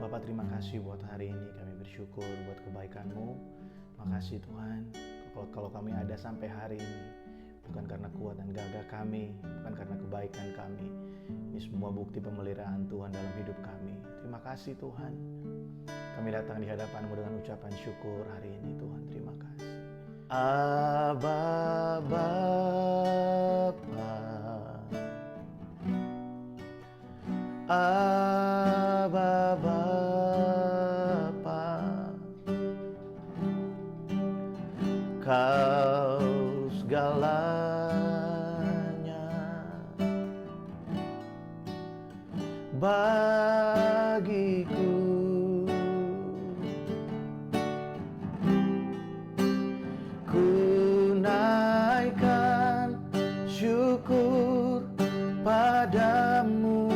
Bapak, terima kasih buat hari ini. Kami bersyukur buat kebaikan-Mu. Makasih Tuhan, kalau kami ada sampai hari ini, bukan karena kuat dan gagah kami, bukan karena kebaikan kami. Ini semua bukti pemeliharaan Tuhan dalam hidup kami. Terima kasih Tuhan. Kami datang di hadapan-Mu dengan ucapan syukur hari ini Tuhan. Terima kasih. Aba Bapa, Aba Bapa, Kau segalanya bagiku. Ku naikkan syukur padamu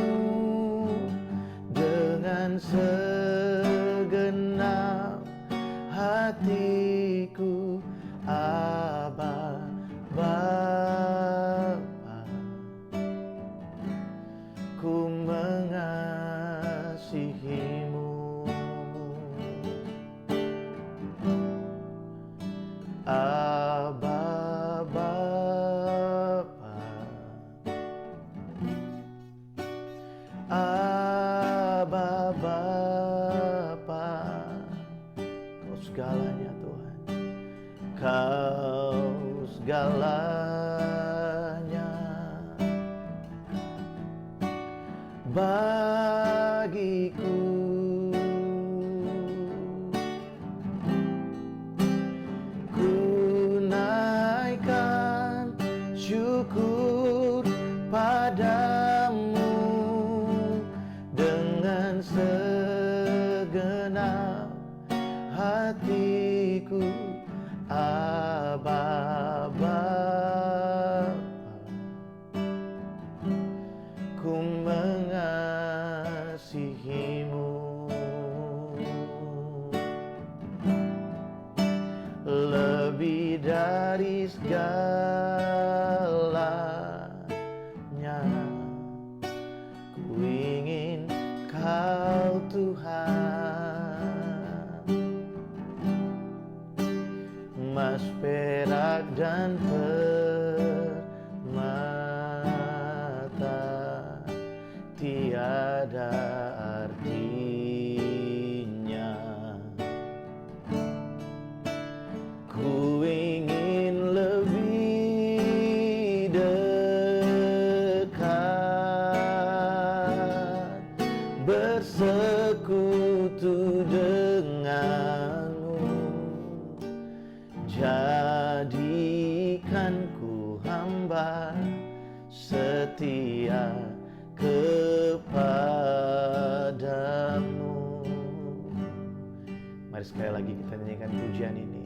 dengan segenap hatiku. Aba Bapa, ku mengasihimu. Aba Bapa, Aba Bapa, Kau segalanya Tuhan, Kau segalanya bagiku. Ku naikkan syukur padamu dengan segenap hatiku. Aba Bapa, ku mengasihimu. Lebih dari segalanya, ku ingin Kau Tuhan. Emas, perak, dan permata tiada artinya. Ku ingin lebih dekat bersekutu denganmu. Jadikan ku hamba setia kepadamu. Mari sekali lagi kita nyanyikan pujian ini.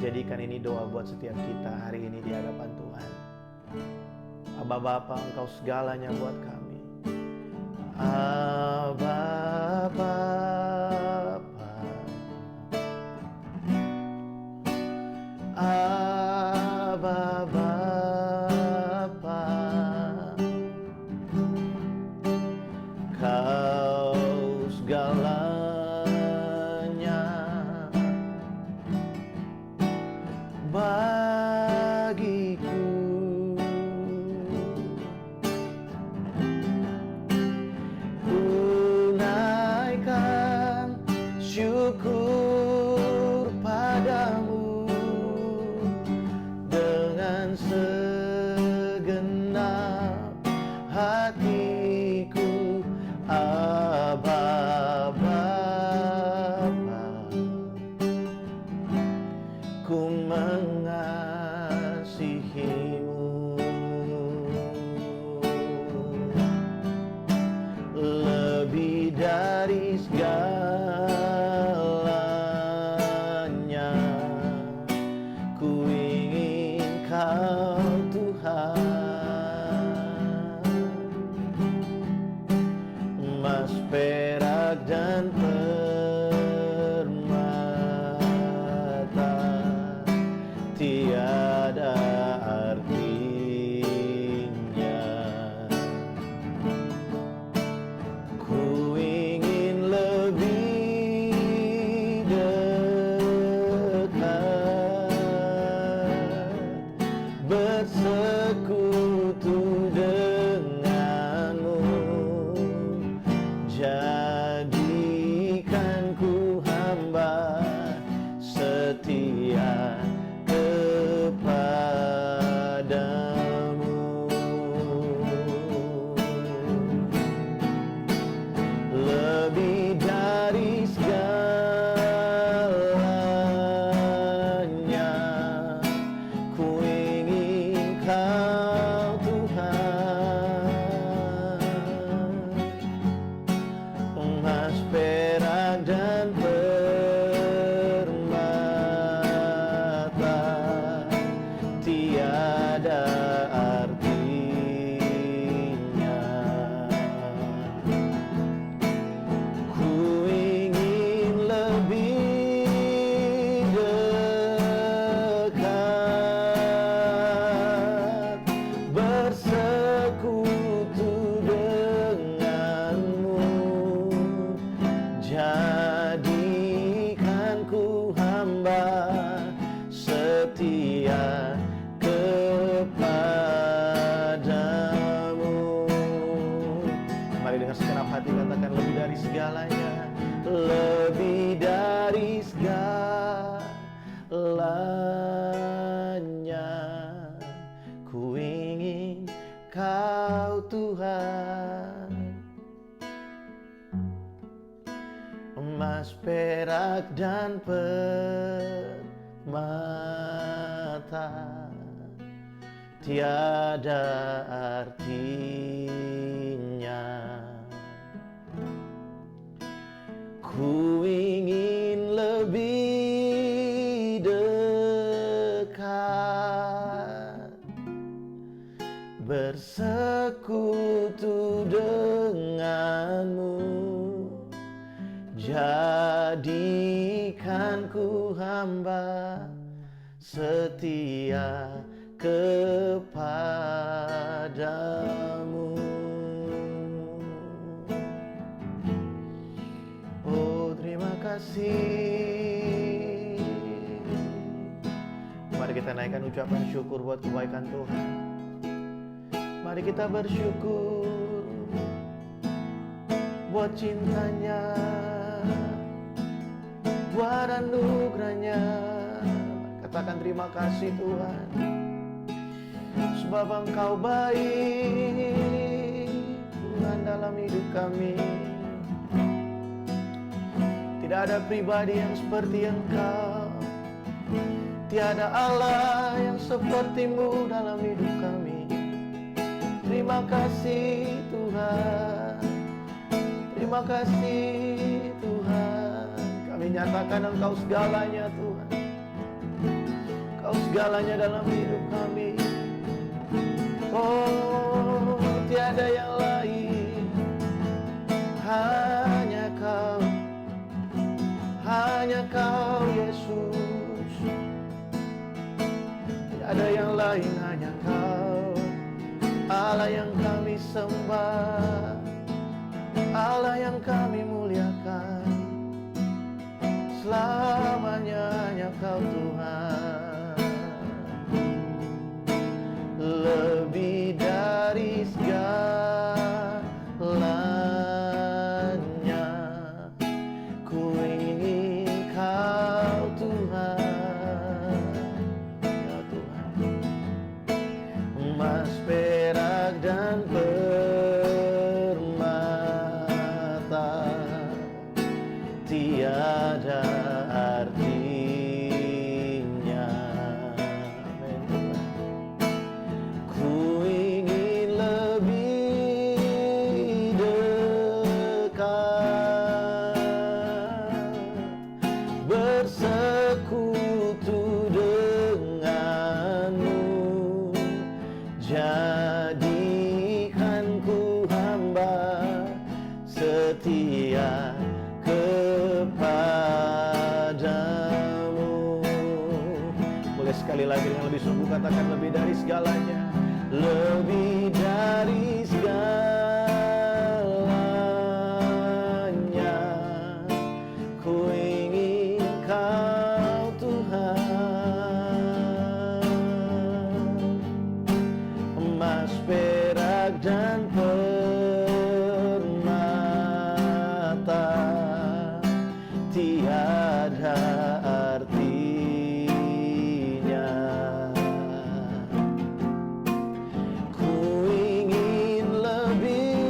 Jadikan ini doa buat setiap kita hari ini di hadapan Tuhan. Aba Bapa, Engkau segalanya buat kami. Aba Bapa, Aba Bapa, Kau segalanya bagiku. Ku naikkan syukur padamu dengan segenap hatiku. Aba Bapa, ku mengasihimu. Lebih dari segalanya, ku ingin Kau Tuhan. Emas, perak, dan permata tiada artinya. Ku ingin lebih Mari dengan segenap hati katakan lebih dari segalanya, lebih dari segalanya. Ku ingin Kau Tuhan, emas, perak, dan permata tiada artinya. Ku ingin lebih dekat, bersekutu denganmu. Jadikan ku hamba setia kepadamu. Oh, terima kasih. Mari kita naikkan ucapan syukur buat kebaikan Tuhan. Mari kita bersyukur buat cintanya, buat anugerahnya. Katakan terima kasih Tuhan, sebab Engkau baik Tuhan dalam hidup kami. Tidak ada pribadi yang seperti Engkau, tiada Allah yang sepertimu dalam hidup kami. Terima kasih Tuhan, terima kasih Tuhan. Kami nyatakan Engkau segalanya Tuhan, Engkau segalanya dalam hidup kami. Oh, tiada yang lain, hanya Kau, hanya Kau Yesus. Tiada yang lain, hanya Kau, Allah yang kami sembah, Allah yang kami muliakan. Selamanya hanya Kau Tuhan, lebih dari segalanya. Ku ingin Kau Tuhan, ya Tuhan. Emas, perak, dan permata tiada artinya. Ku ingin lebih dekat, bersekutu denganmu. Jadikan ku hamba setia kepadamu. Boleh sekali lagi dengan lebih sungguh katakan lebih dari segalanya, lebih dari segalanya. Ku ingin Kau Tuhan, emas, perak, dan permata tiada artinya. Ku ingin lebih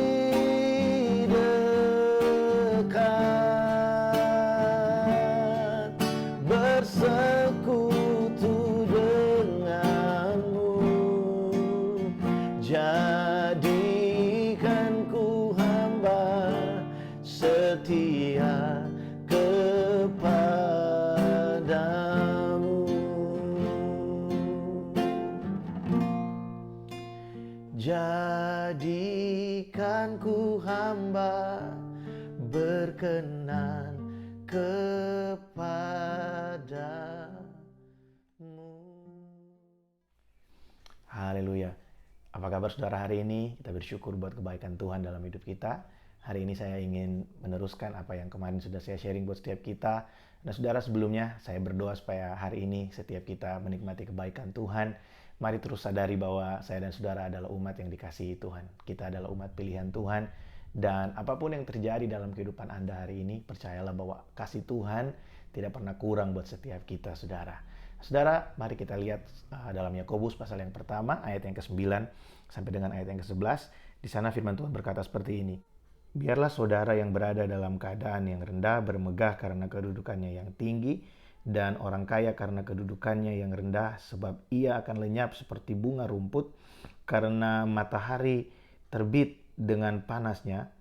dekat, bersekutu denganmu. Jadikan ku hamba setia kepadamu. Jadikan ku hamba berkenan kepadamu. Haleluya. Apa kabar saudara hari ini? Kita bersyukur buat kebaikan Tuhan dalam hidup kita. Hari ini saya ingin meneruskan apa yang kemarin sudah saya sharing buat setiap kita. Dan saudara, sebelumnya saya berdoa supaya hari ini setiap kita menikmati kebaikan Tuhan. Mari terus sadari bahwa saya dan saudara adalah umat yang dikasihi Tuhan. Kita adalah umat pilihan Tuhan. Dan apapun yang terjadi dalam kehidupan Anda hari ini, percayalah bahwa kasih Tuhan tidak pernah kurang buat setiap kita, saudara. Saudara, mari kita lihat dalam Yakobus pasal yang pertama, ayat yang ke-9 sampai dengan ayat yang ke-11. Di sana firman Tuhan berkata seperti ini. Biarlah saudara yang berada dalam keadaan yang rendah bermegah karena kedudukannya yang tinggi, dan orang kaya karena kedudukannya yang rendah, sebab ia akan lenyap seperti bunga rumput karena matahari terbit dengan panasnya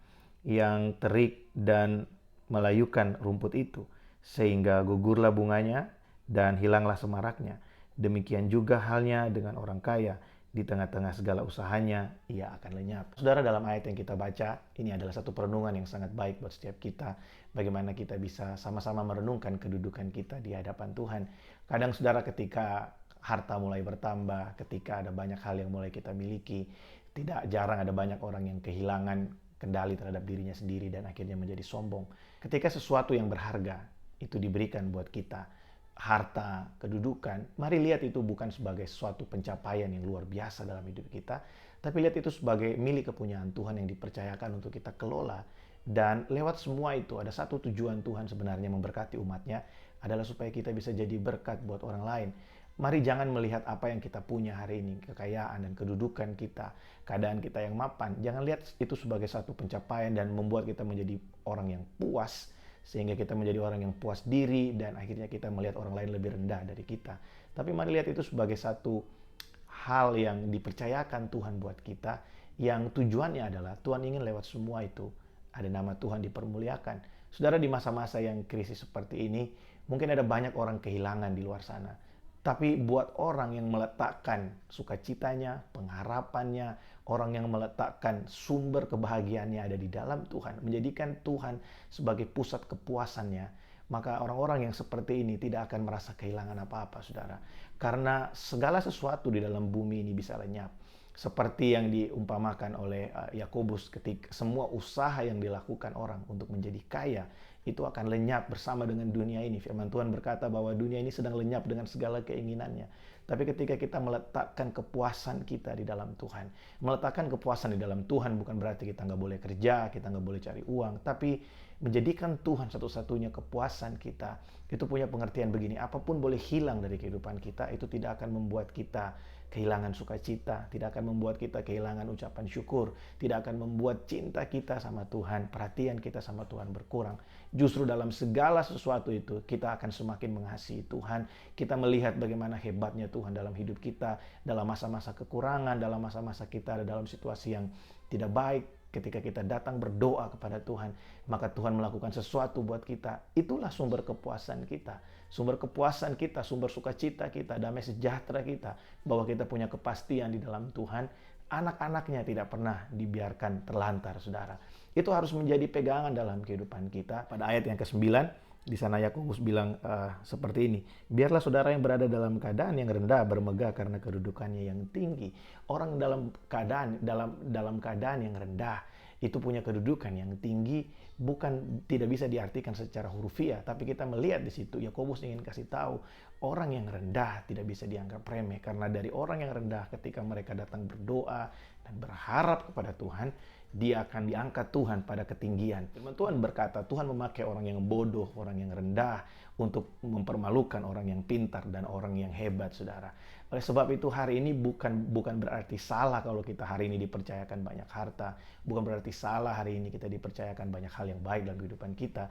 yang terik dan melayukan rumput itu, sehingga gugurlah bunganya dan hilanglah semaraknya. Demikian juga halnya dengan orang kaya, di tengah-tengah segala usahanya ia akan lenyap. Saudara, dalam ayat yang kita baca, ini adalah satu perenungan yang sangat baik buat setiap kita. Bagaimana kita bisa sama-sama merenungkan kedudukan kita di hadapan Tuhan. Kadang saudara, ketika harta mulai bertambah, ketika ada banyak hal yang mulai kita miliki, tidak jarang ada banyak orang yang kehilangan kendali terhadap dirinya sendiri dan akhirnya menjadi sombong. Ketika sesuatu yang berharga itu diberikan buat kita, harta, kedudukan, mari lihat itu bukan sebagai suatu pencapaian yang luar biasa dalam hidup kita, tapi lihat itu sebagai milik kepunyaan Tuhan yang dipercayakan untuk kita kelola. Dan lewat semua itu ada satu tujuan Tuhan sebenarnya memberkati umatnya, adalah supaya kita bisa jadi berkat buat orang lain. Mari jangan melihat apa yang kita punya hari ini, kekayaan dan kedudukan kita, keadaan kita yang mapan. Jangan lihat itu sebagai satu pencapaian dan membuat kita menjadi orang yang puas, sehingga kita menjadi orang yang puas diri dan akhirnya kita melihat orang lain lebih rendah dari kita. Tapi mari lihat itu sebagai satu hal yang dipercayakan Tuhan buat kita, yang tujuannya adalah Tuhan ingin lewat semua itu ada nama Tuhan dipermuliakan. Saudara, di masa-masa yang krisis seperti ini, mungkin ada banyak orang kehilangan di luar sana. Tapi buat orang yang meletakkan sukacitanya, pengharapannya, orang yang meletakkan sumber kebahagiaannya ada di dalam Tuhan, menjadikan Tuhan sebagai pusat kepuasannya, maka orang-orang yang seperti ini tidak akan merasa kehilangan apa-apa, saudara. Karena segala sesuatu di dalam bumi ini bisa lenyap. Seperti yang diumpamakan oleh Yakobus, ketika semua usaha yang dilakukan orang untuk menjadi kaya, itu akan lenyap bersama dengan dunia ini. Firman Tuhan berkata bahwa dunia ini sedang lenyap dengan segala keinginannya. Tapi ketika kita meletakkan kepuasan kita di dalam Tuhan, meletakkan kepuasan di dalam Tuhan bukan berarti kita nggak boleh kerja, kita nggak boleh cari uang, tapi menjadikan Tuhan satu-satunya kepuasan kita. Itu punya pengertian begini, apapun boleh hilang dari kehidupan kita, itu tidak akan membuat kita kehilangan sukacita, tidak akan membuat kita kehilangan ucapan syukur, tidak akan membuat cinta kita sama Tuhan, perhatian kita sama Tuhan berkurang. Justru dalam segala sesuatu itu, kita akan semakin mengasihi Tuhan. Kita melihat bagaimana hebatnya Tuhan dalam hidup kita, dalam masa-masa kekurangan, dalam masa-masa kita ada dalam situasi yang tidak baik. Ketika kita datang berdoa kepada Tuhan, maka Tuhan melakukan sesuatu buat kita. Itulah sumber kepuasan kita. Sumber kepuasan kita, sumber sukacita kita, damai sejahtera kita. Bahwa kita punya kepastian di dalam Tuhan. Anak-anaknya tidak pernah dibiarkan terlantar, saudara. Itu harus menjadi pegangan dalam kehidupan kita. Pada ayat yang ke-9, di sana Yakobus bilang seperti ini. Biarlah saudara yang berada dalam keadaan yang rendah bermegah karena kedudukannya yang tinggi. Orang dalam keadaan yang rendah itu punya kedudukan yang tinggi, bukan tidak bisa diartikan secara hurufiah, tapi kita melihat di situ Yakobus ingin kasih tahu orang yang rendah tidak bisa dianggap remeh, karena dari orang yang rendah ketika mereka datang berdoa dan berharap kepada Tuhan, dia akan diangkat Tuhan pada ketinggian. Firman Tuhan berkata, Tuhan memakai orang yang bodoh, orang yang rendah untuk mempermalukan orang yang pintar dan orang yang hebat, saudara. Oleh sebab itu hari ini bukan berarti salah kalau kita hari ini dipercayakan banyak harta, bukan berarti salah hari ini kita dipercayakan banyak hal yang baik dalam kehidupan kita.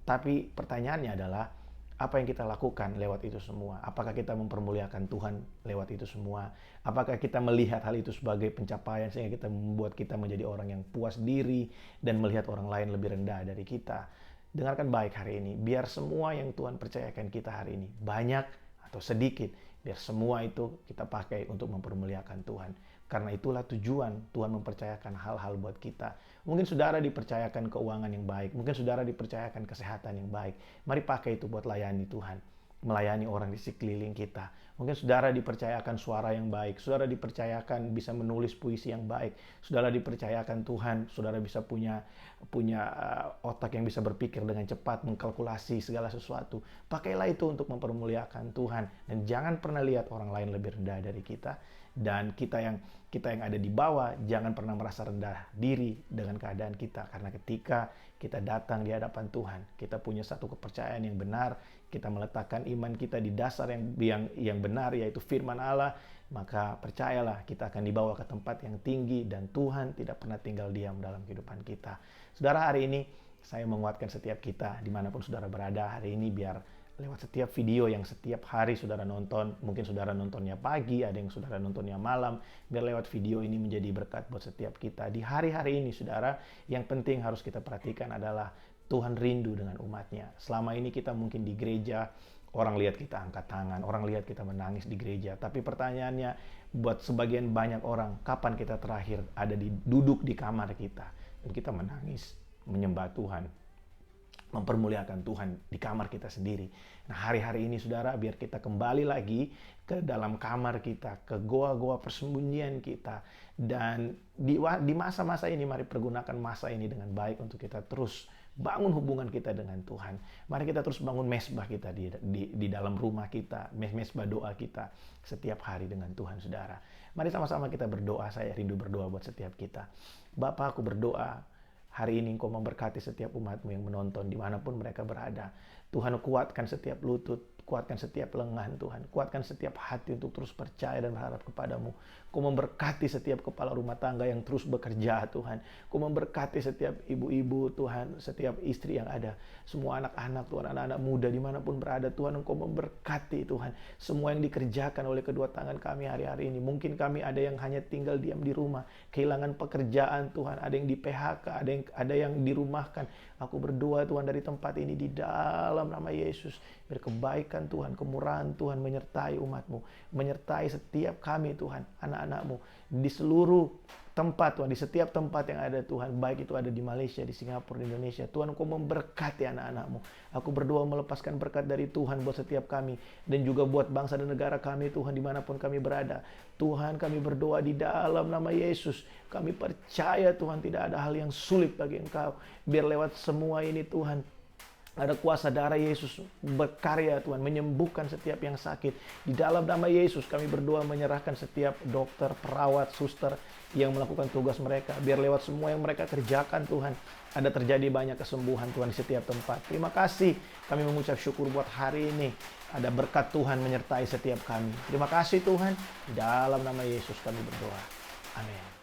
Tapi pertanyaannya adalah, apa yang kita lakukan lewat itu semua? Apakah kita mempermuliakan Tuhan lewat itu semua? Apakah kita melihat hal itu sebagai pencapaian sehingga kita membuat kita menjadi orang yang puas diri dan melihat orang lain lebih rendah dari kita? Dengarkan baik hari ini, biar semua yang Tuhan percayakan kita hari ini, banyak atau sedikit, biar semua itu kita pakai untuk mempermuliakan Tuhan. Karena itulah tujuan Tuhan mempercayakan hal-hal buat kita. Mungkin saudara dipercayakan keuangan yang baik, mungkin saudara dipercayakan kesehatan yang baik. Mari pakai itu buat layani Tuhan, melayani orang di sekeliling kita. Mungkin saudara dipercayakan suara yang baik, saudara dipercayakan bisa menulis puisi yang baik, saudara dipercayakan Tuhan, saudara bisa punya otak yang bisa berpikir dengan cepat, mengkalkulasi segala sesuatu. Pakailah itu untuk mempermuliakan Tuhan, dan jangan pernah lihat orang lain lebih rendah dari kita, dan kita yang ada di bawah jangan pernah merasa rendah diri dengan keadaan kita, karena ketika kita datang di hadapan Tuhan, kita punya satu kepercayaan yang benar, kita meletakkan iman kita di dasar yang benar, yaitu firman Allah, maka percayalah kita akan dibawa ke tempat yang tinggi, dan Tuhan tidak pernah tinggal diam dalam kehidupan kita. Saudara, hari ini saya menguatkan setiap kita dimanapun saudara berada hari ini, biar lewat setiap video yang setiap hari saudara nonton, mungkin saudara nontonnya pagi, ada yang saudara nontonnya malam, biar lewat video ini menjadi berkat buat setiap kita. Di hari-hari ini saudara, yang penting harus kita perhatikan adalah Tuhan rindu dengan umatnya. Selama ini kita mungkin di gereja, orang lihat kita angkat tangan, orang lihat kita menangis di gereja. Tapi pertanyaannya, buat sebagian banyak orang, kapan kita terakhir duduk di kamar kita, dan kita menangis, menyembah Tuhan, mempermuliakan Tuhan di kamar kita sendiri. Nah, hari-hari ini saudara, biar kita kembali lagi ke dalam kamar kita, ke goa-goa persembunyian kita. Dan di masa-masa ini, mari pergunakan masa ini dengan baik untuk kita terus bangun hubungan kita dengan Tuhan. Mari kita terus bangun mesbah kita di dalam rumah kita, mesbah doa kita setiap hari dengan Tuhan, saudara. Mari sama-sama kita berdoa. Saya rindu berdoa buat setiap kita. Bapa, aku berdoa hari ini Engkau memberkati setiap umat-Mu yang menonton dimanapun mereka berada. Tuhan, kuatkan setiap lutut, kuatkan setiap lengan Tuhan, kuatkan setiap hati untuk terus percaya dan berharap kepadamu. Kau memberkati setiap kepala rumah tangga yang terus bekerja Tuhan. Kau memberkati setiap ibu-ibu Tuhan, setiap istri yang ada, semua anak-anak Tuhan, anak-anak muda dimanapun berada Tuhan, Engkau memberkati Tuhan. Semua yang dikerjakan oleh kedua tangan kami hari-hari ini. Mungkin kami ada yang hanya tinggal diam di rumah, kehilangan pekerjaan Tuhan, ada yang di PHK, ada yang dirumahkan. Aku berdoa Tuhan dari tempat ini di dalam nama Yesus, biar kebaikan Tuhan, kemurahan Tuhan menyertai umat-Mu, menyertai setiap kami Tuhan, anak-anak-Mu di seluruh tempat Tuhan, di setiap tempat yang ada Tuhan, baik itu ada di Malaysia, di Singapura, di Indonesia. Tuhan, Engkau memberkati anak-anak-Mu. Aku berdoa melepaskan berkat dari Tuhan buat setiap kami, dan juga buat bangsa dan negara kami Tuhan, dimanapun kami berada. Tuhan, kami berdoa di dalam nama Yesus. Kami percaya Tuhan, tidak ada hal yang sulit bagi Engkau. Biar lewat semua ini Tuhan, ada kuasa darah Yesus berkarya Tuhan, menyembuhkan setiap yang sakit. Di dalam nama Yesus kami berdoa menyerahkan setiap dokter, perawat, suster yang melakukan tugas mereka. Biar lewat semua yang mereka kerjakan Tuhan, ada terjadi banyak kesembuhan Tuhan di setiap tempat. Terima kasih, kami mengucap syukur buat hari ini. Ada berkat Tuhan menyertai setiap kami. Terima kasih Tuhan, di dalam nama Yesus kami berdoa. Amin.